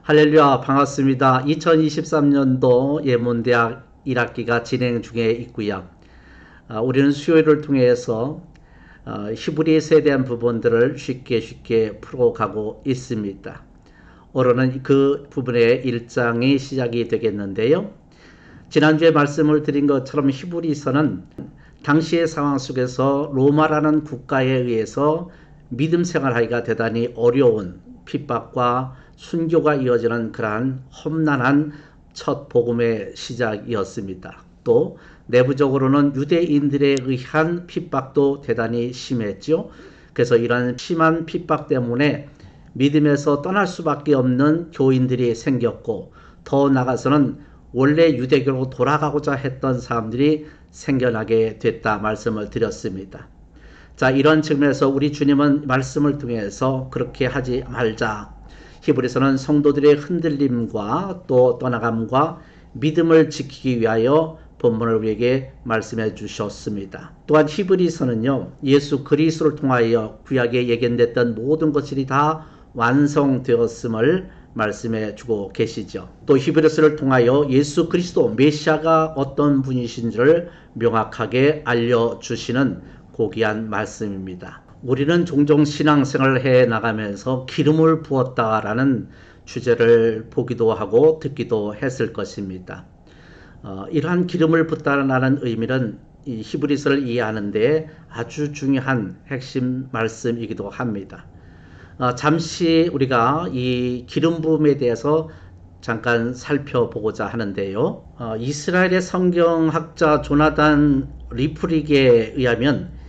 할렐루야, 반갑습니다. 2023년도 예문대학 1학기가 진행 중에 있고요. 우리는 수요일을 통해서 히브리서에 대한 부분들을 쉽게 풀어가고 있습니다. 오늘은 그 부분의 1장이 시작이 되겠는데요. 지난주에 말씀을 드린 것처럼 히브리서는 당시의 상황 속에서 로마라는 국가에 의해서 믿음 생활하기가 대단히 어려운 핍박과 순교가 이어지는 그러한 험난한 첫 복음의 시작이었습니다. 또 내부적으로는 유대인들에 의한 핍박도 대단히 심했죠. 그래서 이런 심한 핍박 때문에 믿음에서 떠날 수밖에 없는 교인들이 생겼고, 더 나아가서는 원래 유대교로 돌아가고자 했던 사람들이 생겨나게 됐다 말씀을 드렸습니다. 자, 이런 측면에서 우리 주님은 말씀을 통해서 그렇게 하지 말자. 히브리서는 성도들의 흔들림과 또 떠나감과 믿음을 지키기 위하여 본문을 우리에게 말씀해 주셨습니다. 또한 히브리서는요, 예수 그리스도를 통하여 구약에 예견됐던 모든 것들이 다 완성되었음을 말씀해 주고 계시죠. 또 히브리서를 통하여 예수 그리스도 메시아가 어떤 분이신지를 명확하게 알려주시는 고귀한 말씀입니다. 우리는 종종 신앙생활을 해 나가면서 기름을 부었다라는 주제를 보기도 하고 듣기도 했을 것입니다. 이러한 기름을 붓다라는 의미는 이 히브리서를 이해하는 데 아주 중요한 핵심 말씀이기도 합니다. 잠시 우리가 이 기름 부음에 대해서 잠깐 살펴보고자 하는데요. 이스라엘의 성경학자 조나단 리프릭에 의하면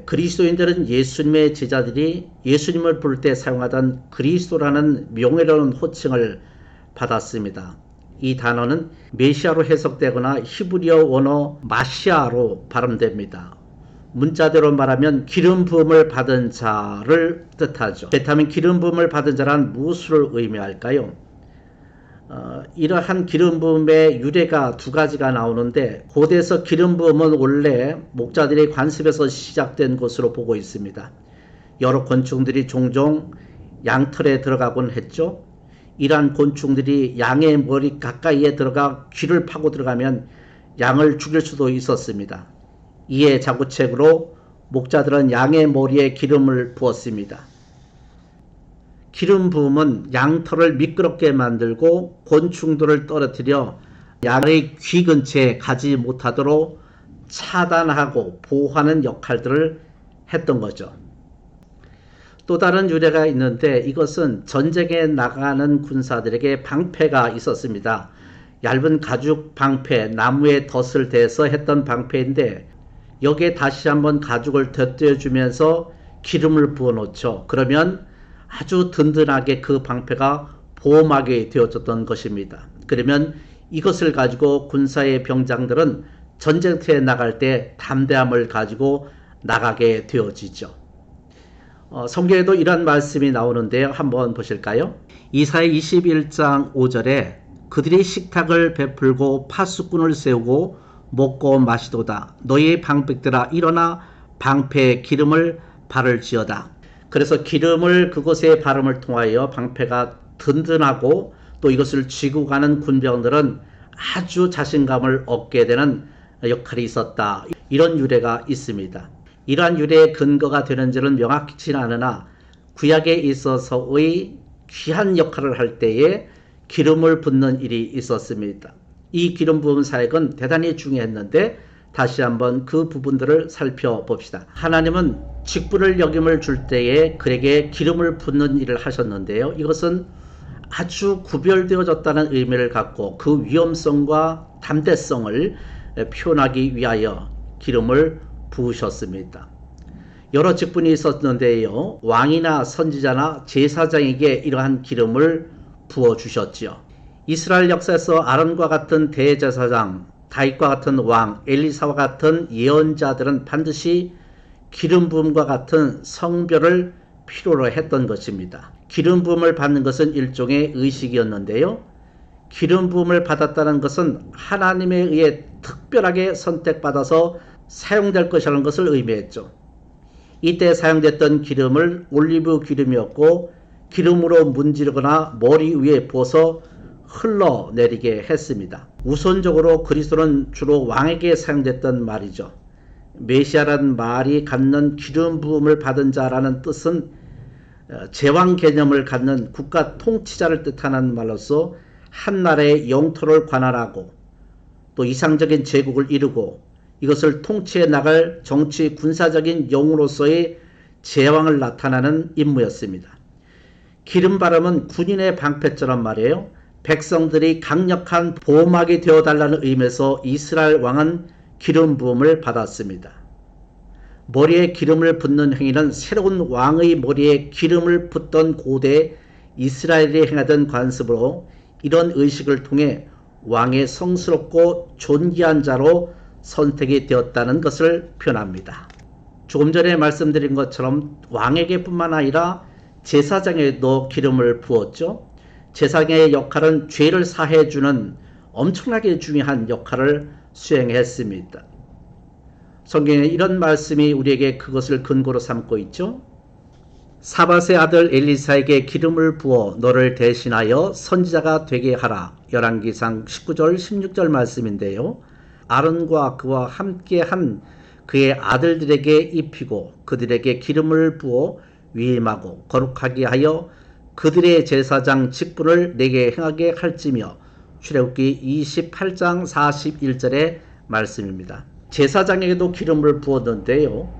그리스도인들은 예수님의 제자들이 예수님을 부를 때 사용하던 그리스도라는 명예로운 호칭을 받았습니다. 이 단어는 메시아로 해석되거나 히브리어 원어 마시아로 발음됩니다. 문자대로 말하면 기름 부음을 받은 자를 뜻하죠. 그렇다면 기름 부음을 받은 자란 무엇을 의미할까요? 이러한 기름 부음의 유래가 두 가지가 나오는데, 고대에서 기름 부음은 원래 목자들의 관습에서 시작된 것으로 보고 있습니다. 여러 곤충들이 종종 양털에 들어가곤 했죠. 이러한 곤충들이 양의 머리 가까이에 들어가 귀를 파고 들어가면 양을 죽일 수도 있었습니다. 이에 자구책으로 목자들은 양의 머리에 기름을 부었습니다. 기름 부음은 양털을 미끄럽게 만들고 곤충들을 떨어뜨려 양의 귀 근처에 가지 못하도록 차단하고 보호하는 역할들을 했던 거죠. 또 다른 유래가 있는데, 이것은 전쟁에 나가는 군사들에게 방패가 있었습니다. 얇은 가죽 방패, 나무에 덫을 대서 했던 방패인데, 여기에 다시 한번 가죽을 덧대어주면서 기름을 부어 놓죠. 그러면 아주 든든하게 그 방패가 보호막이 되어졌던 것입니다. 그러면 이것을 가지고 군사의 병장들은 전쟁터에 나갈 때 담대함을 가지고 나가게 되어지죠. 성경에도 이런 말씀이 나오는데요. 한번 보실까요? 이사야 21장 5절에 그들이 식탁을 베풀고 파수꾼을 세우고 먹고 마시도다. 너희의 방백들아 일어나 방패에 기름을 바를지어다. 그래서 기름을 그곳에 바름을 통하여 방패가 든든하고, 또 이것을 쥐고 가는 군병들은 아주 자신감을 얻게 되는 역할이 있었다. 이런 유래가 있습니다. 이러한 유래의 근거가 되는지는 명확치는 않으나 구약에 있어서의 귀한 역할을 할 때에 기름을 붓는 일이 있었습니다. 이 기름 부음 사역은 대단히 중요했는데, 다시 한번 그 부분들을 살펴봅시다. 하나님은 직분을 역임을 줄 때에 그에게 기름을 붓는 일을 하셨는데요. 이것은 아주 구별되어졌다는 의미를 갖고 그 위험성과 담대성을 표현하기 위하여 기름을 부으셨습니다. 여러 직분이 있었는데요. 왕이나 선지자나 제사장에게 이러한 기름을 부어주셨지요. 이스라엘 역사에서 아론과 같은 대제사장, 다윗과 같은 왕, 엘리사와 같은 예언자들은 반드시 기름 부음과 같은 성별을 필요로 했던 것입니다. 기름 부음을 받는 것은 일종의 의식이었는데요. 기름 부음을 받았다는 것은 하나님에 의해 특별하게 선택받아서 사용될 것이라는 것을 의미했죠. 이때 사용됐던 기름을 올리브 기름이었고, 기름으로 문지르거나 머리 위에 부어서 흘러내리게 했습니다. 우선적으로 그리스도는 주로 왕에게 사용됐던 말이죠. 메시아라는 말이 갖는 기름 부음을 받은 자라는 뜻은 제왕 개념을 갖는 국가 통치자를 뜻하는 말로서 한 나라의 영토를 관할하고 또 이상적인 제국을 이루고 이것을 통치해 나갈 정치 군사적인 영으로서의 제왕을 나타내는 임무였습니다. 기름 바름은 군인의 방패처럼 말이에요. 백성들이 강력한 보호막이 되어달라는 의미에서 이스라엘 왕은 기름 부음을 받았습니다. 머리에 기름을 붓는 행위는 새로운 왕의 머리에 기름을 붓던 고대 이스라엘이 행하던 관습으로 이런 의식을 통해 왕의 성스럽고 존귀한 자로 선택이 되었다는 것을 표현합니다. 조금 전에 말씀드린 것처럼 왕에게 뿐만 아니라 제사장에도 기름을 부었죠. 제사장의 역할은 죄를 사해주는 엄청나게 중요한 역할을 수행했습니다. 성경에 이런 말씀이 우리에게 그것을 근거로 삼고 있죠. 사밧의 아들 엘리사에게 기름을 부어 너를 대신하여 선지자가 되게 하라. 열왕기상 19절 16절 말씀인데요. 아론과 그와 함께한 그의 아들들에게 입히고 그들에게 기름을 부어 위임하고 거룩하게 하여 그들의 제사장 직분을 내게 행하게 할지며. 출애굽기 28장 41절의 말씀입니다. 제사장에게도 기름을 부었는데요.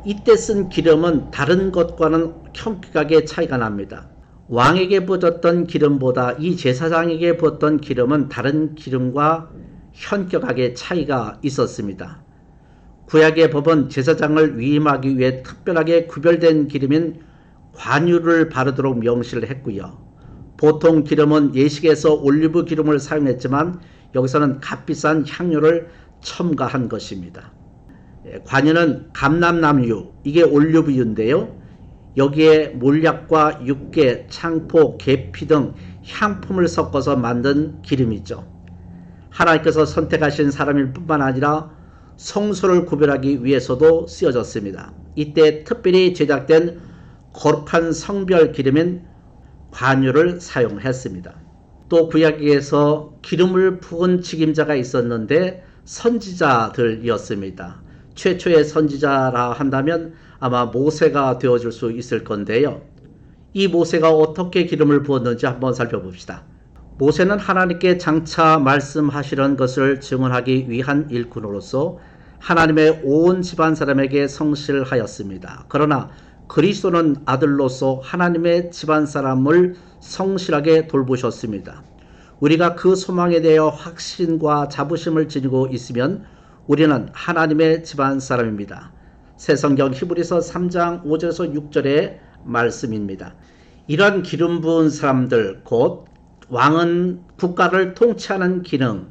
이때 쓴 기름은 다른 것과는 현격하게 차이가 납니다. 왕에게 부었던 기름보다 이 제사장에게 부었던 기름은 다른 기름과 현격하게 차이가 있었습니다. 구약의 법은 제사장을 위임하기 위해 특별하게 구별된 기름인 관유를 바르도록 명시를 했고요. 보통 기름은 예식에서 올리브 기름을 사용했지만 여기서는 값비싼 향료를 첨가한 것입니다. 관유는 감람나무, 이게 올리브유인데요. 여기에 몰약과 육개, 창포, 계피 등 향품을 섞어서 만든 기름이죠. 하나님께서 선택하신 사람일 뿐만 아니라 성소를 구별하기 위해서도 쓰여졌습니다. 이때 특별히 제작된 거룩한 성별 기름인 관유를 사용했습니다. 또 구약에서 기름을 부은 책임자가 있었는데 선지자들이었습니다. 최초의 선지자라 한다면 아마 모세가 되어줄 수 있을 건데요. 이 모세가 어떻게 기름을 부었는지 한번 살펴봅시다. 모세는 하나님께 장차 말씀하시는 것을 증언하기 위한 일꾼으로서 하나님의 온 집안 사람에게 성실하였습니다. 그러나 그리스도는 아들로서 하나님의 집안 사람을 성실하게 돌보셨습니다. 우리가 그 소망에 대하여 확신과 자부심을 지니고 있으면 우리는 하나님의 집안 사람입니다. 새 성경 히브리서 3장 5절에서 6절의 말씀입니다. 이러한 기름 부은 사람들, 곧 왕은 국가를 통치하는 기능,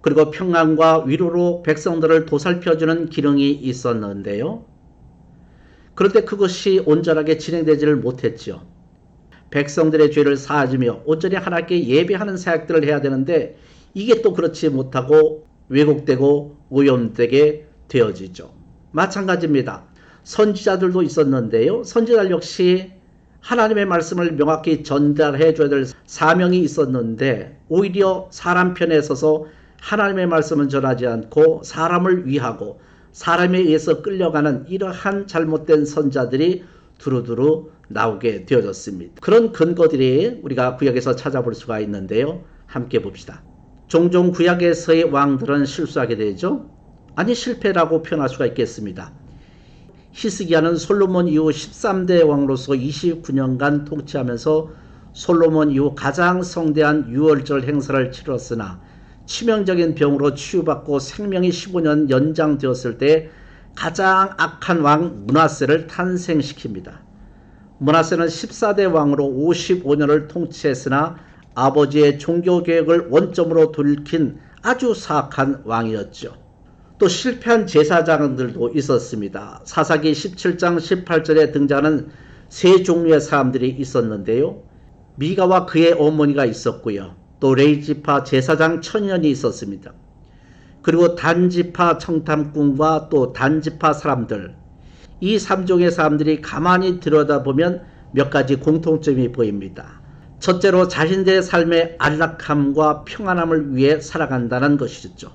그리고 평안과 위로로 백성들을 도살펴주는 기능이 있었는데요. 그런데 그것이 온전하게 진행되지를 못했죠. 백성들의 죄를 사하주며 온전히 하나님께 예배하는 사역들을 해야 되는데 이게 또 그렇지 못하고 왜곡되고 오염되게 되어지죠. 마찬가지입니다. 선지자들도 있었는데요. 선지자들 역시 하나님의 말씀을 명확히 전달해 줘야 될 사명이 있었는데 오히려 사람 편에 서서 하나님의 말씀을 전하지 않고 사람을 위하고 사람에 의해서 끌려가는 이러한 잘못된 선자들이 두루두루 나오게 되어졌습니다. 그런 근거들이 우리가 구약에서 찾아볼 수가 있는데요. 함께 봅시다. 종종 구약에서의 왕들은 실수하게 되죠. 아니 실패라고 표현할 수가 있겠습니다. 히스기야는 솔로몬 이후 13대 왕으로서 29년간 통치하면서 솔로몬 이후 가장 성대한 유월절 행사를 치렀으나 치명적인 병으로 치유받고 생명이 15년 연장되었을 때 가장 악한 왕 므낫세를 탄생시킵니다. 므낫세는 14대 왕으로 55년을 통치했으나 아버지의 종교개혁을 원점으로 돌이킨 아주 사악한 왕이었죠. 또 실패한 제사장들도 있었습니다. 사사기 17장 18절에 등장하는 세 종류의 사람들이 있었는데요. 미가와 그의 어머니가 있었고요. 또 레이지파 제사장 천년이 있었습니다. 그리고 단지파 청탐꾼과 또 단지파 사람들, 이 3종의 사람들이 가만히 들여다보면 몇 가지 공통점이 보입니다. 첫째로 자신들의 삶의 안락함과 평안함을 위해 살아간다는 것이죠.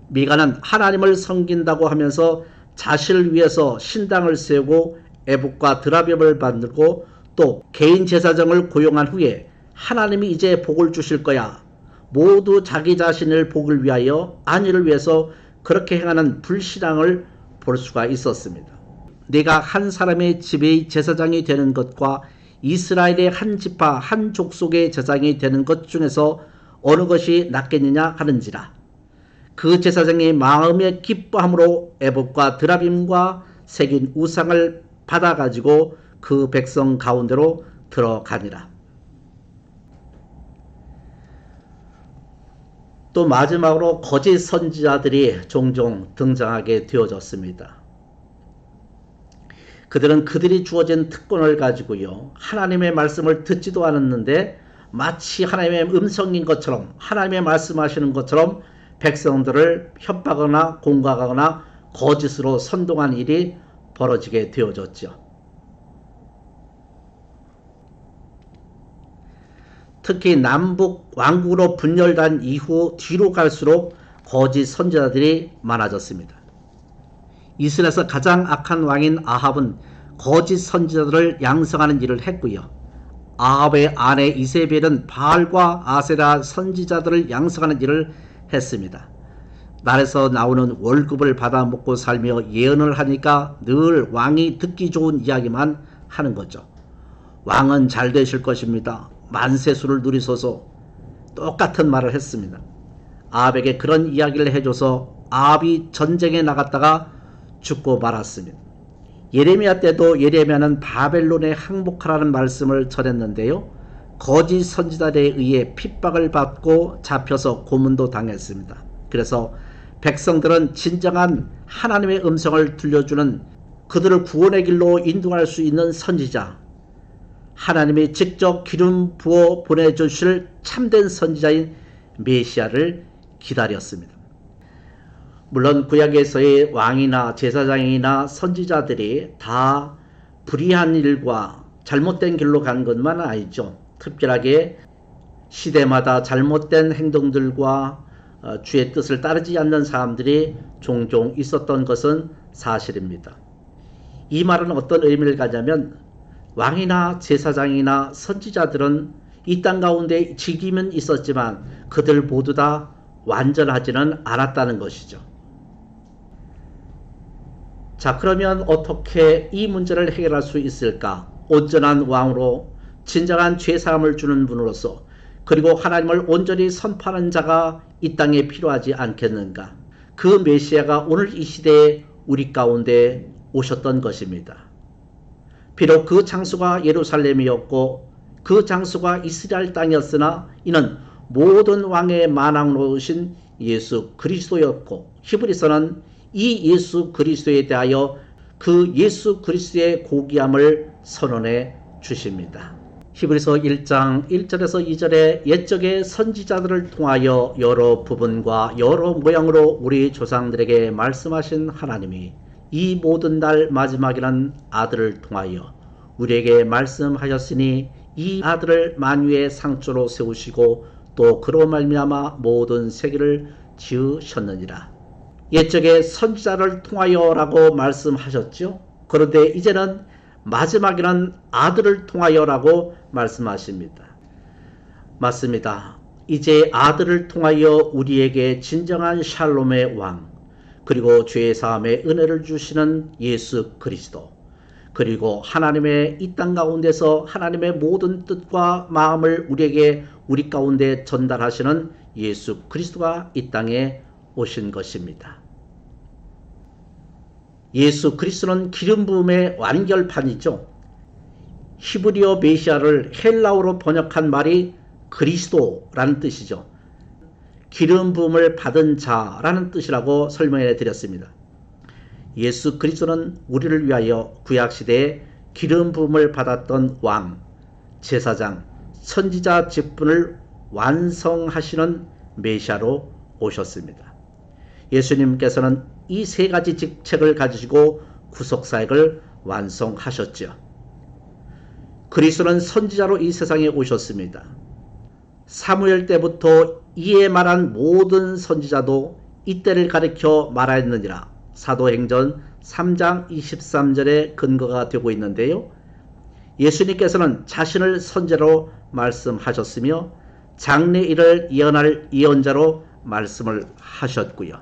미가는 하나님을 섬긴다고 하면서 자신을 위해서 신당을 세우고 애복과 드라빔을 만들고 또 개인 제사장을 고용한 후에 하나님이 이제 복을 주실 거야. 모두 자기 자신을 복을 위하여 안위를 위해서 그렇게 행하는 불신앙을 볼 수가 있었습니다. 내가 한 사람의 집의 제사장이 되는 것과 이스라엘의 한 지파 한 족속의 제사장이 되는 것 중에서 어느 것이 낫겠느냐 하는지라. 그 제사장이 마음의 기뻐함으로 애복과 드라빔과 새긴 우상을 받아가지고 그 백성 가운데로 들어가니라. 또 마지막으로 거짓 선지자들이 종종 등장하게 되어졌습니다. 그들은 그들이 주어진 특권을 가지고요, 하나님의 말씀을 듣지도 않았는데 마치 하나님의 음성인 것처럼, 하나님의 말씀하시는 것처럼 백성들을 협박하거나 공격하거나 거짓으로 선동한 일이 벌어지게 되어졌죠. 특히 남북 왕국으로 분열된 이후 뒤로 갈수록 거짓 선지자들이 많아졌습니다. 이스라엘에서 가장 악한 왕인 아합은 거짓 선지자들을 양성하는 일을 했고요. 아합의 아내 이세벨은 바알과 아세라 선지자들을 양성하는 일을 했습니다. 날에서 나오는 월급을 받아 먹고 살며 예언을 하니까 늘 왕이 듣기 좋은 이야기만 하는 거죠. 왕은 잘 되실 것입니다. 만세수를 누리소서. 똑같은 말을 했습니다. 아합에게 그런 이야기를 해줘서 아합이 전쟁에 나갔다가 죽고 말았습니다. 예레미야 때도 예레미야는 바벨론에 항복하라는 말씀을 전했는데요, 거짓 선지자들에 의해 핍박을 받고 잡혀서 고문도 당했습니다. 그래서 백성들은 진정한 하나님의 음성을 들려주는, 그들을 구원의 길로 인도할 수 있는 선지자, 하나님이 직접 기름 부어 보내주실 참된 선지자인 메시아를 기다렸습니다. 물론 구약에서의 왕이나 제사장이나 선지자들이 다 불의한 일과 잘못된 길로 간 것만 아니죠. 특별하게 시대마다 잘못된 행동들과 주의 뜻을 따르지 않는 사람들이 종종 있었던 것은 사실입니다. 이 말은 어떤 의미를 가냐면, 왕이나 제사장이나 선지자들은 이 땅 가운데 직임은 있었지만 그들 모두 다 완전하지는 않았다는 것이죠. 자, 그러면 어떻게 이 문제를 해결할 수 있을까? 온전한 왕으로 진정한 죄사함을 주는 분으로서, 그리고 하나님을 온전히 선포하는 자가 이 땅에 필요하지 않겠는가? 그 메시아가 오늘 이 시대에 우리 가운데 오셨던 것입니다. 비록 그 장소가 예루살렘이었고 그 장소가 이스라엘 땅이었으나 이는 모든 왕의 만왕으로 오신 예수 그리스도였고, 히브리서는 이 예수 그리스도에 대하여 그 예수 그리스도의 고귀함을 선언해 주십니다. 히브리서 1장 1절에서 2절에 옛적의 선지자들을 통하여 여러 부분과 여러 모양으로 우리 조상들에게 말씀하신 하나님이 이 모든 날 마지막이라는 아들을 통하여 우리에게 말씀하셨으니 이 아들을 만유의 상조로 세우시고 또 그로 말미암아 모든 세계를 지으셨느니라. 옛적에 선지자를 통하여라고 말씀하셨죠. 그런데 이제는 마지막에는 아들을 통하여라고 말씀하십니다. 맞습니다. 이제 아들을 통하여 우리에게 진정한 샬롬의 왕, 그리고 죄 사함의 은혜를 주시는 예수 그리스도, 그리고 하나님의 이 땅 가운데서 하나님의 모든 뜻과 마음을 우리에게 우리 가운데 전달하시는 예수 그리스도가 이 땅에 오신 것입니다. 예수 그리스도는 기름 부음의 완결판이죠. 히브리어 메시아를 헬라어로 번역한 말이 그리스도라는 뜻이죠. 기름 부음을 받은 자라는 뜻이라고 설명해 드렸습니다. 예수 그리스도는 우리를 위하여 구약시대에 기름 부음을 받았던 왕, 제사장, 선지자 직분을 완성하시는 메시아로 오셨습니다. 예수님께서는 이 세 가지 직책을 가지시고 구속사역을 완성하셨죠. 그리스도는 선지자로 이 세상에 오셨습니다. 사무엘 때부터 이에 말한 모든 선지자도 이때를 가리켜 말하였느니라. 사도행전 3장 23절에 근거가 되고 있는데요. 예수님께서는 자신을 선지자로 말씀하셨으며 장래일을 예언할 예언자로 말씀을 하셨고요.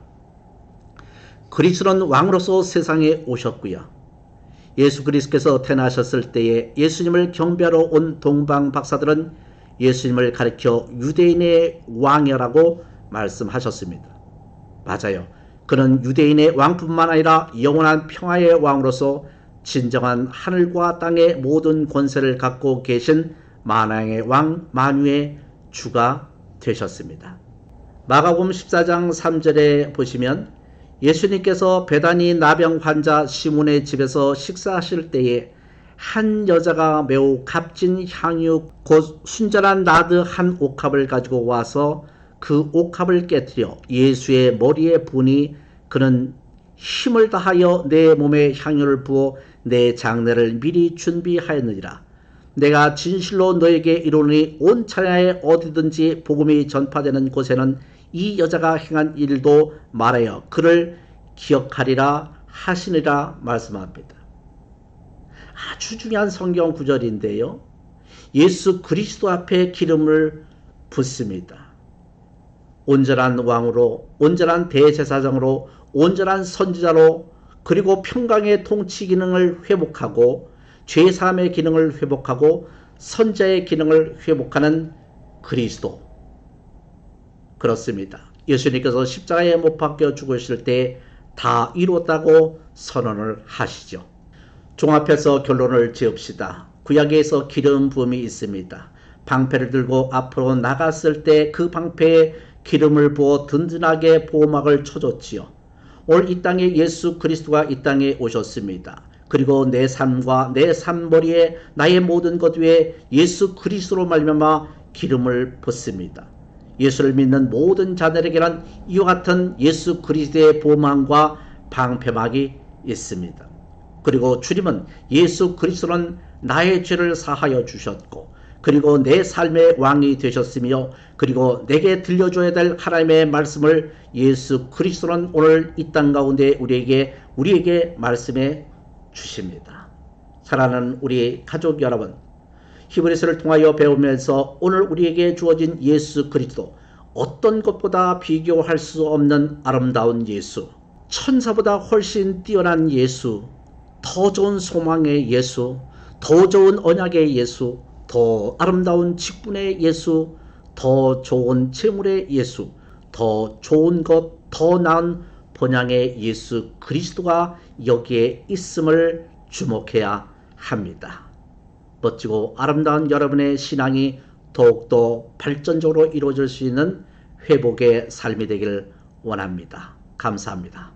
그리스도는 왕으로서 세상에 오셨고요. 예수 그리스도께서 태어나셨을 때에 예수님을 경배하러 온 동방 박사들은 예수님을 가리켜 유대인의 왕이라고 말씀하셨습니다. 맞아요. 그는 유대인의 왕뿐만 아니라 영원한 평화의 왕으로서 진정한 하늘과 땅의 모든 권세를 갖고 계신 만왕의 왕 만유의 주가 되셨습니다. 마가복음 14장 3절에 보시면 예수님께서 베다니 나병 환자 시몬의 집에서 식사하실 때에 한 여자가 매우 값진 향유 곧 순전한 나드 한 옥합을 가지고 와서 그 옥합을 깨뜨려 예수의 머리에 부으니 그는 힘을 다하여 내 몸에 향유를 부어 내 장례를 미리 준비하였느니라. 내가 진실로 너에게 이르노니 온 천하에 어디든지 복음이 전파되는 곳에는 이 여자가 행한 일도 말하여 그를 기억하리라 하시니라 말씀합니다. 아주 중요한 성경 구절인데요. 예수 그리스도 앞에 기름을 붓습니다. 온전한 왕으로, 온전한 대제사장으로, 온전한 선지자로, 그리고 평강의 통치 기능을 회복하고 죄사함의 기능을 회복하고 선자의 기능을 회복하는 그리스도. 그렇습니다. 예수님께서 십자가에 못 박혀 죽으실 때 다 이루었다고 선언을 하시죠. 종합해서 결론을 지읍시다. 구약에서 기름 부음이 있습니다. 방패를 들고 앞으로 나갔을 때 그 방패에 기름을 부어 든든하게 보호막을 쳐줬지요. 오늘 이 땅에 예수 그리스도가 이 땅에 오셨습니다. 그리고 내 삶과 내 삶머리에 나의 모든 것 위에 예수 그리스도로 말미암아 기름을 붓습니다. 예수를 믿는 모든 자들에게는 이와 같은 예수 그리스도의 보호막과 방패막이 있습니다. 그리고 주님은 예수 그리스도는 나의 죄를 사하여 주셨고 그리고 내 삶의 왕이 되셨으며 그리고 내게 들려줘야 될 하나님의 말씀을 예수 그리스도는 오늘 이 땅 가운데 우리에게 말씀해 주십니다. 사랑하는 우리 가족 여러분, 히브리서를 통하여 배우면서 오늘 우리에게 주어진 예수 그리스도, 어떤 것보다 비교할 수 없는 아름다운 예수, 천사보다 훨씬 뛰어난 예수, 더 좋은 소망의 예수, 더 좋은 언약의 예수, 더 아름다운 직분의 예수, 더 좋은 재물의 예수, 더 좋은 것, 더 나은 본향의 예수 그리스도가 여기에 있음을 주목해야 합니다. 멋지고 아름다운 여러분의 신앙이 더욱더 발전적으로 이루어질 수 있는 회복의 삶이 되길 원합니다. 감사합니다.